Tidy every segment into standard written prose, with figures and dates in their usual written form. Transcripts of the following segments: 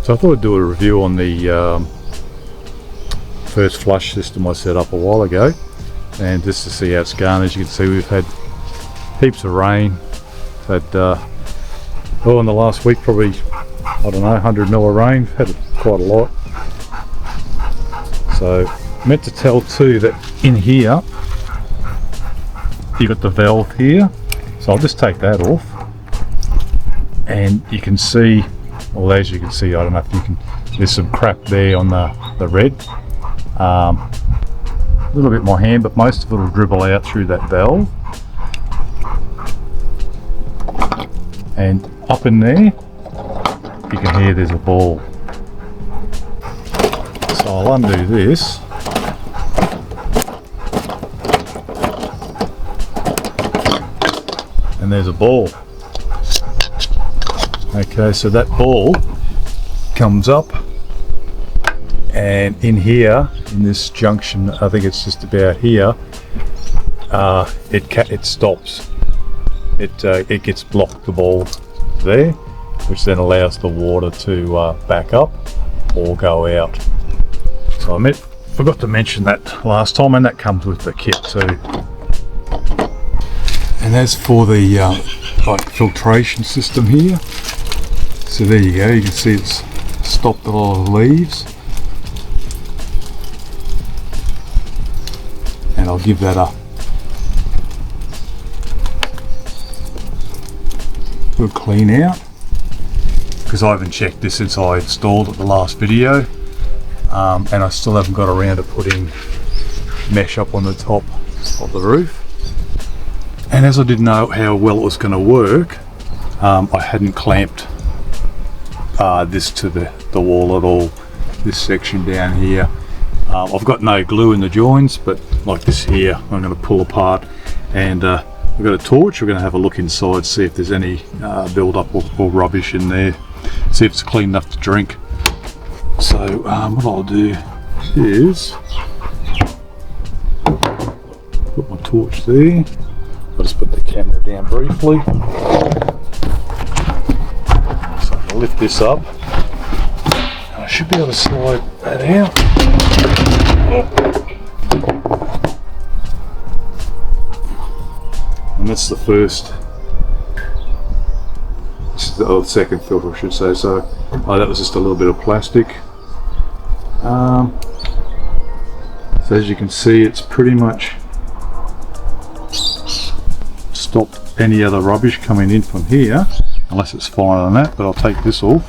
So I thought I'd do a review on the first flush system I set up a while ago, and just to see how it's going. As you can see, we've had heaps of rain. We've had in the last week probably, I don't know, 100 mil of rain. We've had quite a lot. So I meant to tell too that in here you got the valve here, so I'll just take that off, and you can see, well, as you can see, I don't know if you can, there's some crap there on the red. A little bit my hand, but most of it will dribble out through that valve. And up in there, you can hear there's a ball. So I'll undo this. And there's a ball. Okay, so that ball comes up, and in here, in this junction, I think it's just about here, it stops. It gets blocked, the ball there, which then allows the water to back up or go out. So I forgot to mention that last time, and that comes with the kit too. And as for the like filtration system here, so there you go, you can see it's stopped a lot of leaves, and I'll give that a good clean out, because I haven't checked this since I installed it the last video, and I still haven't got around to putting mesh up on the top of the roof. And as I didn't know how well it was going to work, I hadn't clamped this to the wall at all, this section down here. I've got no glue in the joins, but like this here I'm going to pull apart, and we've got a torch. We're going to have a look inside, see if there's any build up or rubbish in there, see if it's clean enough to drink. So what I'll do is put my torch there. I'll just put the camera down briefly. So I'll lift this up, and I should be able to slide that out. And that's the first, this is the second filter, I should say. So that was just a little bit of plastic. So as you can see, it's pretty much stopped any other rubbish coming in from here, unless it's finer than that, but I'll take this off.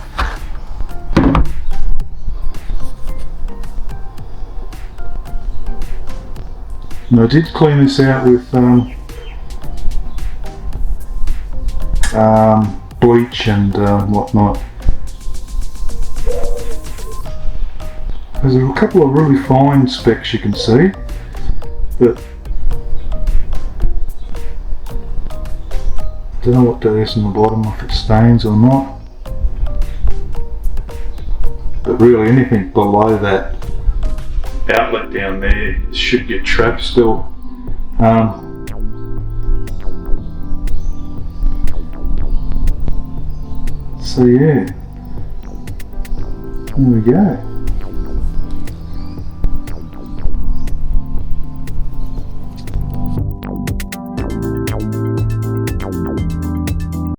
And I did clean this out with bleach and whatnot. There's a couple of really fine specks you can see, but I don't know what there is in the bottom, if it stains or not. But really anything below that outlet down there should get trapped still. So yeah, there we go.